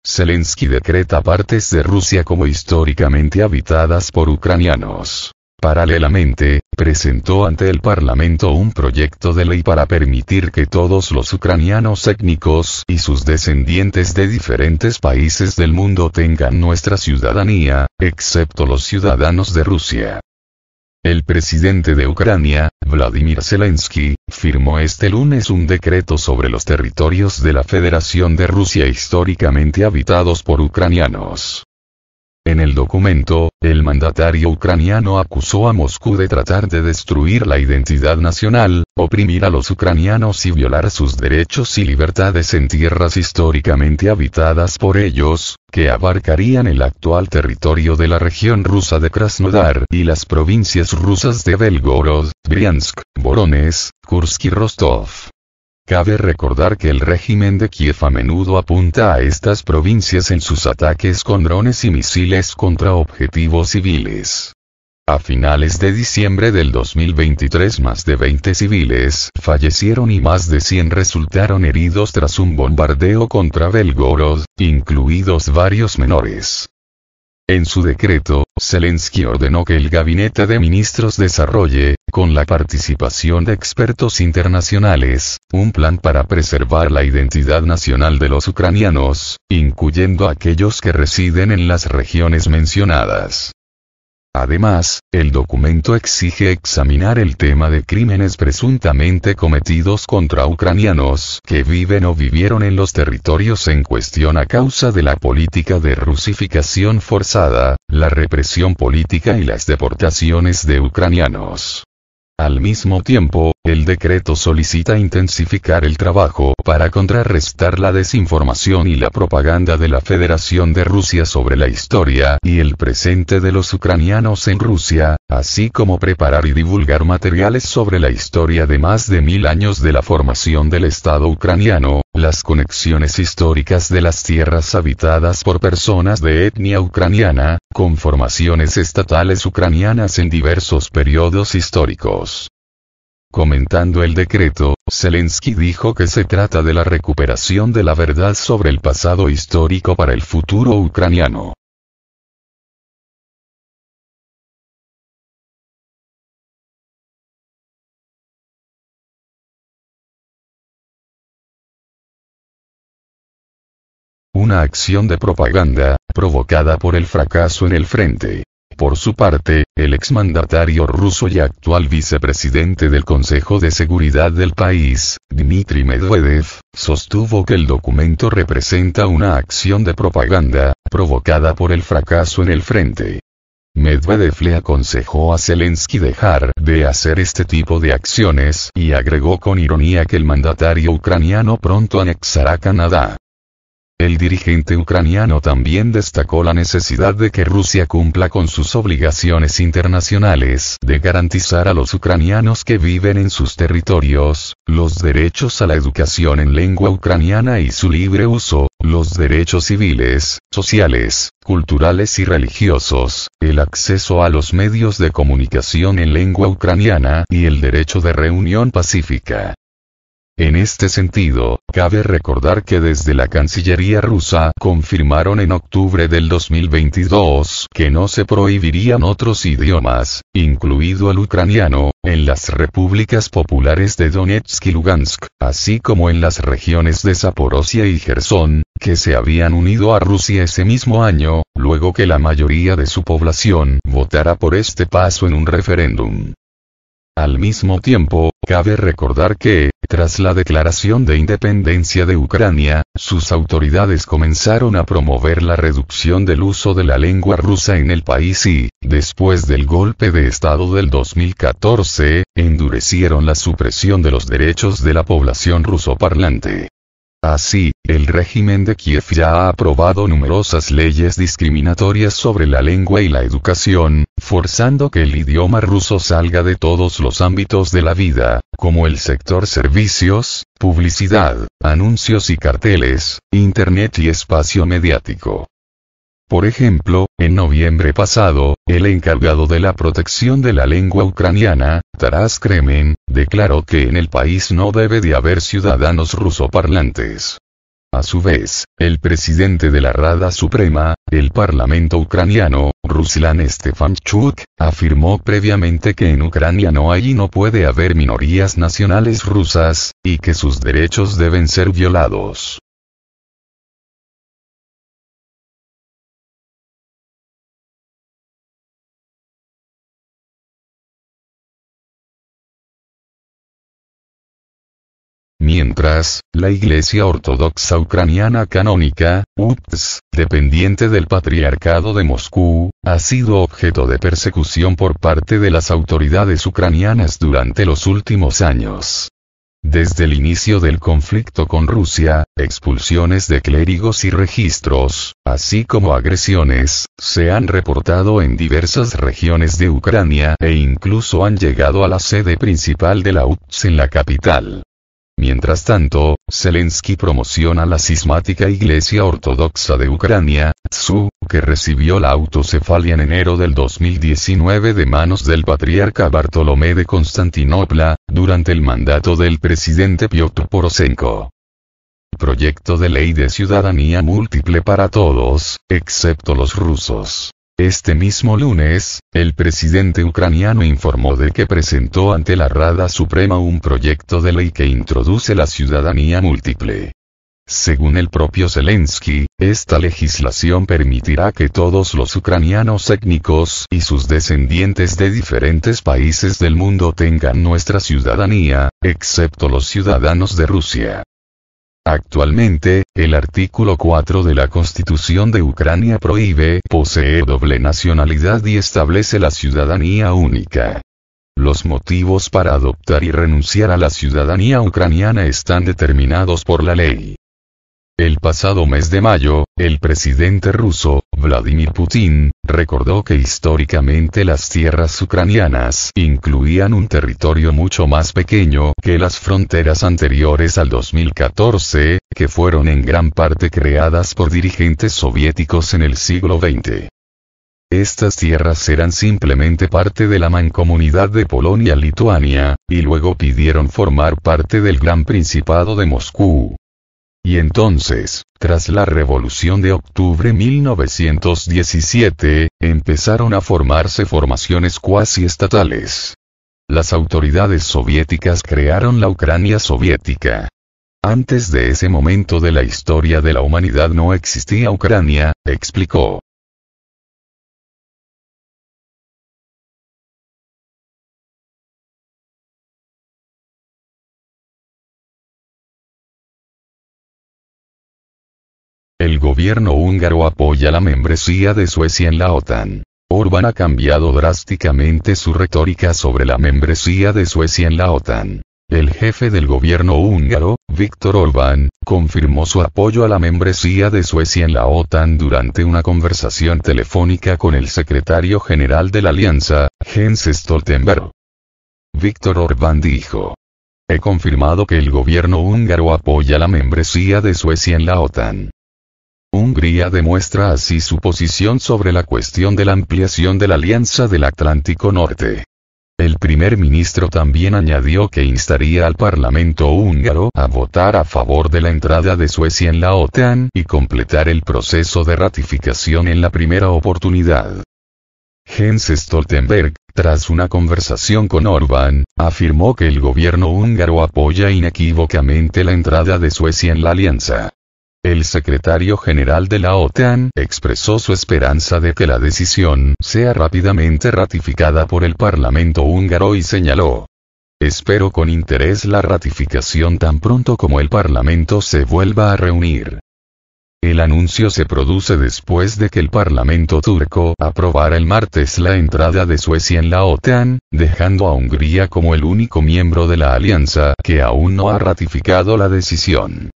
Zelensky decreta partes de Rusia como históricamente habitadas por ucranianos. Paralelamente, presentó ante el Parlamento un proyecto de ley para permitir que todos los ucranianos étnicos y sus descendientes de diferentes países del mundo tengan nuestra ciudadanía, excepto los ciudadanos de Rusia. El presidente de Ucrania, Vladimir Zelensky, firmó este lunes un decreto sobre los territorios de la Federación de Rusia históricamente habitados por ucranianos. En el documento, el mandatario ucraniano acusó a Moscú de tratar de destruir la identidad nacional, oprimir a los ucranianos y violar sus derechos y libertades en tierras históricamente habitadas por ellos, que abarcarían el actual territorio de la región rusa de Krasnodar y las provincias rusas de Belgorod, Briansk, Voronezh, Kursk y Rostov. Cabe recordar que el régimen de Kiev a menudo apunta a estas provincias en sus ataques con drones y misiles contra objetivos civiles. A finales de diciembre del 2023 más de 20 civiles fallecieron y más de 100 resultaron heridos tras un bombardeo contra Belgorod, incluidos varios menores. En su decreto, Zelensky ordenó que el gabinete de ministros desarrolle, con la participación de expertos internacionales, un plan para preservar la identidad nacional de los ucranianos, incluyendo aquellos que residen en las regiones mencionadas. Además, el documento exige examinar el tema de crímenes presuntamente cometidos contra ucranianos que viven o vivieron en los territorios en cuestión a causa de la política de rusificación forzada, la represión política y las deportaciones de ucranianos. Al mismo tiempo, el decreto solicita intensificar el trabajo para contrarrestar la desinformación y la propaganda de la Federación de Rusia sobre la historia y el presente de los ucranianos en Rusia, así como preparar y divulgar materiales sobre la historia de más de 1000 años de la formación del Estado ucraniano, las conexiones históricas de las tierras habitadas por personas de etnia ucraniana, con formaciones estatales ucranianas en diversos periodos históricos. Comentando el decreto, Zelensky dijo que se trata de la recuperación de la verdad sobre el pasado histórico para el futuro ucraniano. Una acción de propaganda, provocada por el fracaso en el frente. Por su parte, el exmandatario ruso y actual vicepresidente del Consejo de Seguridad del país, Dmitry Medvedev, sostuvo que el documento representa una acción de propaganda, provocada por el fracaso en el frente. Medvedev le aconsejó a Zelensky dejar de hacer este tipo de acciones y agregó con ironía que el mandatario ucraniano pronto anexará Canadá. El dirigente ucraniano también destacó la necesidad de que Rusia cumpla con sus obligaciones internacionales de garantizar a los ucranianos que viven en sus territorios, los derechos a la educación en lengua ucraniana y su libre uso, los derechos civiles, sociales, culturales y religiosos, el acceso a los medios de comunicación en lengua ucraniana y el derecho de reunión pacífica. En este sentido, cabe recordar que desde la Cancillería rusa confirmaron en octubre del 2022 que no se prohibirían otros idiomas, incluido el ucraniano, en las repúblicas populares de Donetsk y Lugansk, así como en las regiones de Zaporozhia y Jersón, que se habían unido a Rusia ese mismo año, luego que la mayoría de su población votara por este paso en un referéndum. Al mismo tiempo, cabe recordar que, tras la declaración de independencia de Ucrania, sus autoridades comenzaron a promover la reducción del uso de la lengua rusa en el país y, después del golpe de Estado del 2014, endurecieron la supresión de los derechos de la población rusoparlante. Así, el régimen de Kiev ya ha aprobado numerosas leyes discriminatorias sobre la lengua y la educación, forzando que el idioma ruso salga de todos los ámbitos de la vida, como el sector servicios, publicidad, anuncios y carteles, internet y espacio mediático. Por ejemplo, en noviembre pasado, el encargado de la protección de la lengua ucraniana, Taras Kremen, declaró que en el país no debe de haber ciudadanos rusoparlantes. A su vez, el presidente de la Rada Suprema, el Parlamento ucraniano, Ruslan Stefanchuk, afirmó previamente que en Ucrania no hay y no puede haber minorías nacionales rusas, y que sus derechos deben ser violados. Mientras, la Iglesia Ortodoxa Ucraniana Canónica, UPS, dependiente del Patriarcado de Moscú, ha sido objeto de persecución por parte de las autoridades ucranianas durante los últimos años. Desde el inicio del conflicto con Rusia, expulsiones de clérigos y registros, así como agresiones, se han reportado en diversas regiones de Ucrania e incluso han llegado a la sede principal de la UPS en la capital. Mientras tanto, Zelensky promociona la cismática Iglesia Ortodoxa de Ucrania, TSU, que recibió la autocefalia en enero del 2019 de manos del patriarca Bartolomé de Constantinopla, durante el mandato del presidente Piotr Poroshenko. Proyecto de ley de ciudadanía múltiple para todos, excepto los rusos. Este mismo lunes, el presidente ucraniano informó de que presentó ante la Rada Suprema un proyecto de ley que introduce la ciudadanía múltiple. Según el propio Zelensky, esta legislación permitirá que todos los ucranianos étnicos y sus descendientes de diferentes países del mundo tengan nuestra ciudadanía, excepto los ciudadanos de Rusia. Actualmente, el artículo 4 de la Constitución de Ucrania prohíbe poseer doble nacionalidad y establece la ciudadanía única. Los motivos para adoptar y renunciar a la ciudadanía ucraniana están determinados por la ley. El pasado mes de mayo, el presidente ruso, Vladimir Putin, recordó que históricamente las tierras ucranianas incluían un territorio mucho más pequeño que las fronteras anteriores al 2014, que fueron en gran parte creadas por dirigentes soviéticos en el siglo XX. Estas tierras eran simplemente parte de la mancomunidad de Polonia-Lituania, y luego pidieron formar parte del Gran Principado de Moscú. Y entonces, tras la Revolución de Octubre 1917, empezaron a formarse formaciones cuasi estatales. Las autoridades soviéticas crearon la Ucrania soviética. Antes de ese momento de la historia de la humanidad no existía Ucrania, explicó. El gobierno húngaro apoya la membresía de Suecia en la OTAN. Orbán ha cambiado drásticamente su retórica sobre la membresía de Suecia en la OTAN. El jefe del gobierno húngaro, Viktor Orbán, confirmó su apoyo a la membresía de Suecia en la OTAN durante una conversación telefónica con el secretario general de la alianza, Jens Stoltenberg. Viktor Orbán dijo: "He confirmado que el gobierno húngaro apoya la membresía de Suecia en la OTAN". Hungría demuestra así su posición sobre la cuestión de la ampliación de la Alianza del Atlántico Norte. El primer ministro también añadió que instaría al Parlamento húngaro a votar a favor de la entrada de Suecia en la OTAN y completar el proceso de ratificación en la primera oportunidad. Jens Stoltenberg, tras una conversación con Orbán, afirmó que el gobierno húngaro apoya inequívocamente la entrada de Suecia en la alianza. El secretario general de la OTAN expresó su esperanza de que la decisión sea rápidamente ratificada por el Parlamento húngaro y señaló: "Espero con interés la ratificación tan pronto como el Parlamento se vuelva a reunir". El anuncio se produce después de que el Parlamento turco aprobara el martes la entrada de Suecia en la OTAN, dejando a Hungría como el único miembro de la alianza que aún no ha ratificado la decisión.